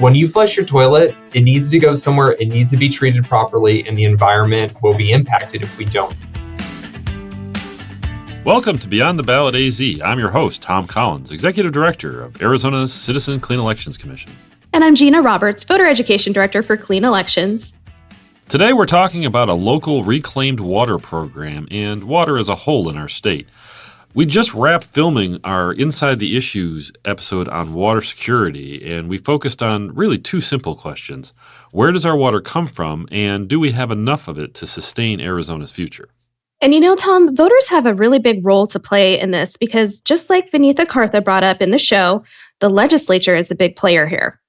When you flush your toilet, it needs to go somewhere, it needs to be treated properly, and the environment will be impacted if we don't. Welcome to Beyond the Ballot AZ. I'm your host, Tom Collins, Executive Director of Arizona's Citizen Clean Elections Commission. And I'm Gina Roberts, Voter Education Director for Clean Elections. Today we're talking about a local reclaimed water program and water as a whole in our state. We just wrapped filming our Inside the Issues episode on water security, and we focused on really two simple questions. Where does our water come from, and do we have enough of it to sustain Arizona's future? And you know, Tom, voters have a really big role to play in this because just like Vinitha Kartha brought up in the show, the legislature is a big player here.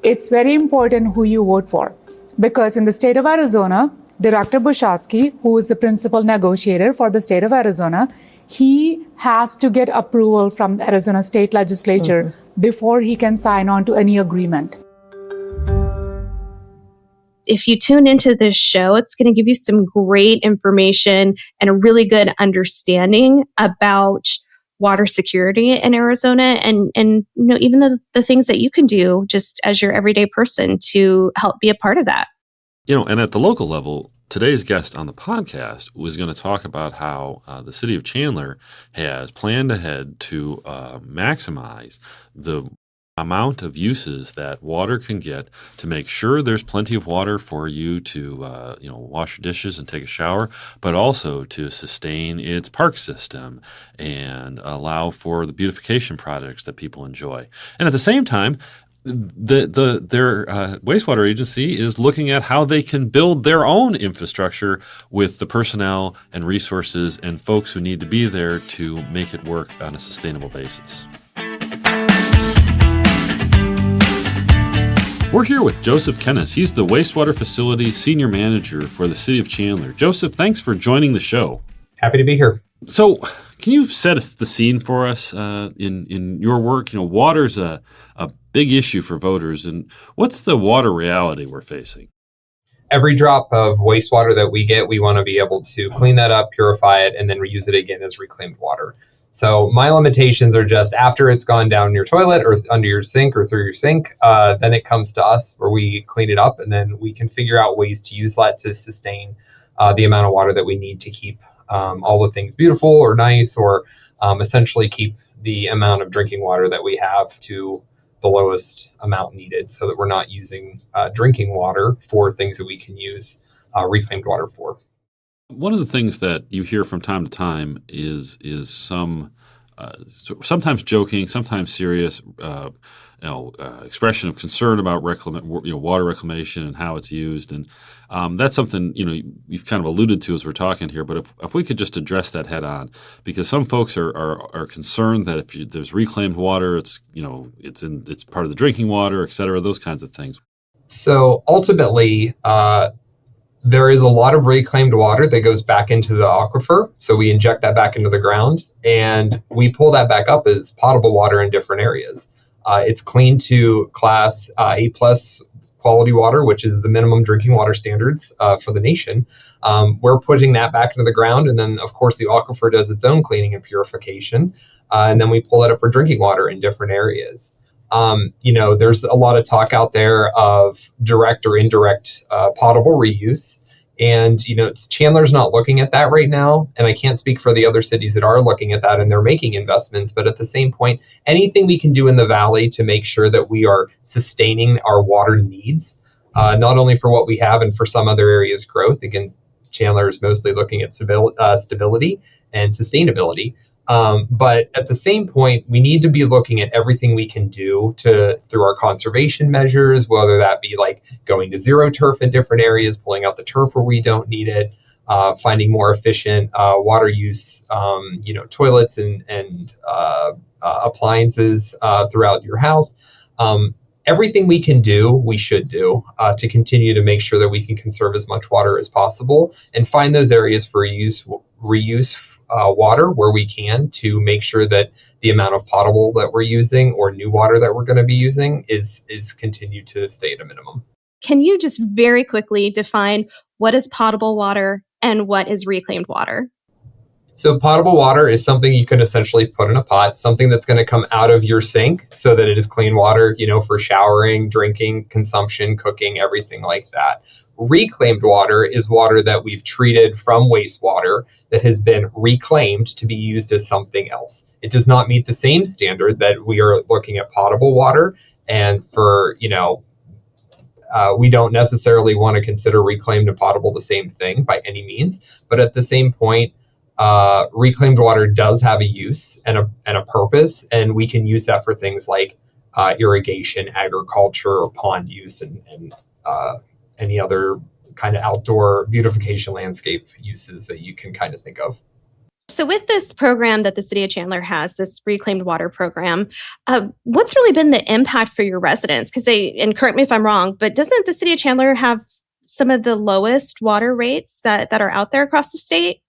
It's very important who you vote for because in the state of Arizona, Director Bushowski, who is the principal negotiator for the state of Arizona, he has to get approval from the Arizona state legislature before he can sign on to any agreement. If you tune into this show, it's going to give you some great information and a really good understanding about water security in Arizona and you know, even the things that you can do just as your everyday person to help be a part of that. You know, and at the local level, today's guest on the podcast was going to talk about how the City of Chandler has planned ahead to maximize the amount of uses that water can get to make sure there's plenty of water for you to wash your dishes and take a shower, but also to sustain its park system and allow for the beautification projects that people enjoy. And at the same time, their wastewater agency is looking at how they can build their own infrastructure with the personnel and resources and folks who need to be there to make it work on a sustainable basis. We're here with Josef Kennis. He's the Wastewater Facilities Senior Manager for the City of Chandler. Josef, thanks for joining the show. Happy to be here. So, can you set the scene for us in your work? You know, water's a big issue for voters, and what's the water reality we're facing? Every drop of wastewater that we get, we want to be able to clean that up, purify it, and then reuse it again as reclaimed water. So my limitations are just after it's gone down your toilet or under your sink or through your sink, then it comes to us where we clean it up, and then we can figure out ways to use that to sustain the amount of water that we need to keep all the things beautiful or nice, or essentially keep the amount of drinking water that we have to the lowest amount needed so that we're not using drinking water for things that we can use reclaimed water for. One of the things that you hear from time to time is some sometimes joking, sometimes serious, expression of concern about water reclamation and how it's used, and that's something you've kind of alluded to as we're talking here. But if we could just address that head on, because some folks are concerned that if there's reclaimed water, it's part of the drinking water, et cetera, those kinds of things. So ultimately, there is a lot of reclaimed water that goes back into the aquifer. So we inject that back into the ground and we pull that back up as potable water in different areas. It's clean to class A+ quality water, which is the minimum drinking water standards for the nation. We're putting that back into the ground. And then, of course, the aquifer does its own cleaning and purification. And then we pull it up for drinking water in different areas. There's a lot of talk out there of direct or indirect potable reuse. And, Chandler's not looking at that right now. And I can't speak for the other cities that are looking at that and they're making investments. But at the same point, anything we can do in the valley to make sure that we are sustaining our water needs, not only for what we have and for some other areas growth. Again, Chandler is mostly looking at stability and sustainability. But at the same point, we need to be looking at everything we can do through our conservation measures, whether that be like going to zero turf in different areas, pulling out the turf where we don't need it, finding more efficient water use, toilets and appliances throughout your house. Everything we can do, we should do to continue to make sure that we can conserve as much water as possible and find those areas for reuse water where we can to make sure that the amount of potable that we're using or new water that we're going to be using is continued to stay at a minimum. Can you just very quickly define what is potable water and what is reclaimed water? So potable water is something you can essentially put in a pot, something that's going to come out of your sink so that it is clean water, for showering, drinking, consumption, cooking, everything like that. Reclaimed water is water that we've treated from wastewater that has been reclaimed to be used as something else. It does not meet the same standard that we are looking at potable water. And we don't necessarily want to consider reclaimed and potable the same thing by any means. But at the same point, reclaimed water does have a use and a purpose, and we can use that for things like irrigation, agriculture, pond use, and any other kind of outdoor beautification landscape uses that you can kind of think of. So with this program that the City of Chandler has, this reclaimed water program, what's really been the impact for your residents? Because and correct me if I'm wrong, but doesn't the City of Chandler have some of the lowest water rates that are out there across the state?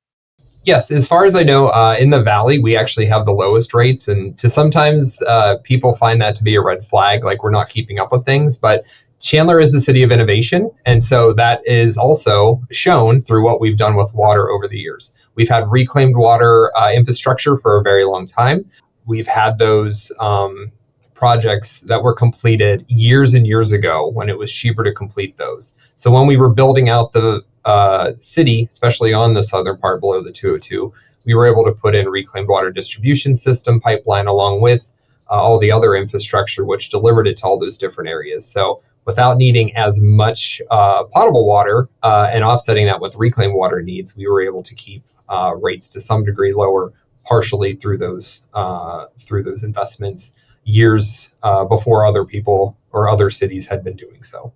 Yes, as far as I know, in the Valley, we actually have the lowest rates. And sometimes people find that to be a red flag, like we're not keeping up with things. But Chandler is the city of innovation. And so that is also shown through what we've done with water over the years. We've had reclaimed water infrastructure for a very long time. We've had those projects that were completed years and years ago when it was cheaper to complete those. So when we were building out the city, especially on the southern part below the 202, we were able to put in reclaimed water distribution system pipeline along with all the other infrastructure, which delivered it to all those different areas. So without needing as much potable water and offsetting that with reclaimed water needs, we were able to keep rates to some degree lower, partially through those investments years before other people or other cities had been doing so.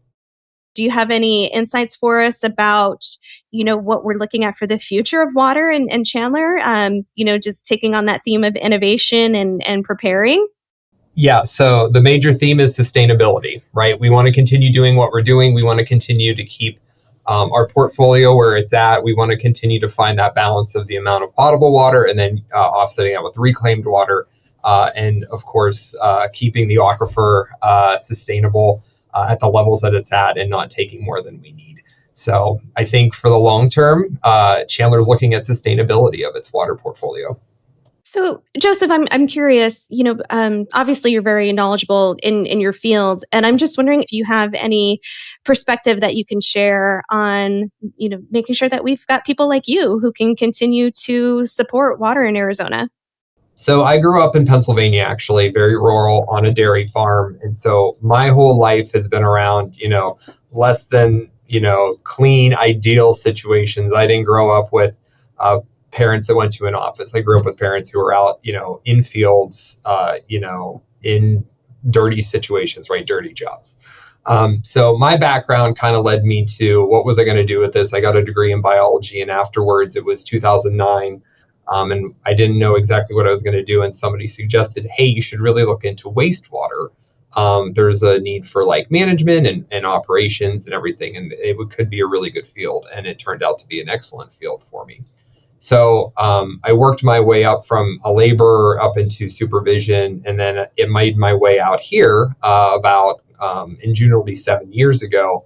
Do you have any insights for us about, what we're looking at for the future of water in Chandler? Just taking on that theme of innovation and preparing? Yeah, so the major theme is sustainability, right? We want to continue doing what we're doing. We want to continue to keep our portfolio where it's at. We want to continue to find that balance of the amount of potable water and then offsetting that with reclaimed water. And of course, keeping the aquifer sustainable at the levels that it's at and not taking more than we need. So I think for the long term, Chandler's looking at sustainability of its water portfolio. So, Josef, I'm curious, obviously you're very knowledgeable in your field, and I'm just wondering if you have any perspective that you can share on, making sure that we've got people like you who can continue to support water in Arizona. So I grew up in Pennsylvania, actually, very rural on a dairy farm. And so my whole life has been around, less than, clean, ideal situations. I didn't grow up with parents that went to an office. I grew up with parents who were out, in fields, in dirty situations, right? Dirty jobs. So my background kind of led me to what was I going to do with this? I got a degree in biology, and afterwards it was 2009. And I didn't know exactly what I was going to do. And somebody suggested, hey, you should really look into wastewater. There's a need for like management and operations and everything. And could be a really good field. And it turned out to be an excellent field for me. So I worked my way up from a laborer up into supervision. And then it made my way out here about in June, it'll be 7 years ago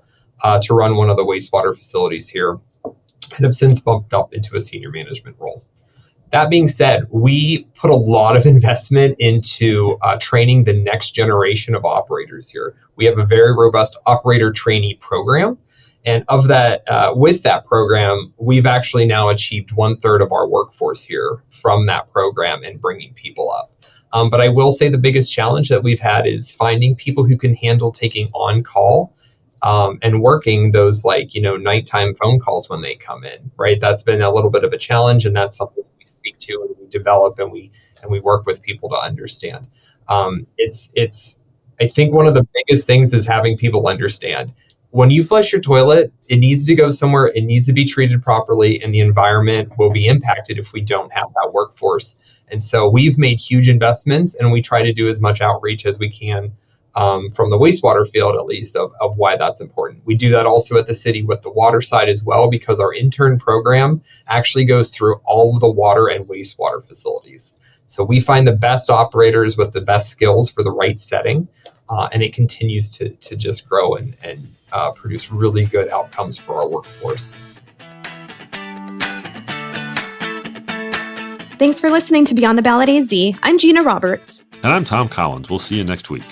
to run one of the wastewater facilities here. And have since bumped up into a senior management role. That being said, we put a lot of investment into training the next generation of operators here. We have a very robust operator trainee program. And of that, with that program, we've actually now achieved 1/3 of our workforce here from that program and bringing people up. But I will say the biggest challenge that we've had is finding people who can handle taking on call and working those nighttime phone calls when they come in, right? That's been a little bit of a challenge, and that's something we speak to and we develop and we work with people to understand. I think one of the biggest things is having people understand when you flush your toilet, it needs to go somewhere, it needs to be treated properly, and the environment will be impacted if we don't have that workforce. And so we've made huge investments, and we try to do as much outreach as we can from the wastewater field, at least, of why that's important. We do that also at the city with the water side as well, because our intern program actually goes through all of the water and wastewater facilities. So we find the best operators with the best skills for the right setting, and it continues to just grow and produce really good outcomes for our workforce. Thanks for listening to Beyond the Ballot AZ. I'm Gina Roberts. And I'm Tom Collins. We'll see you next week.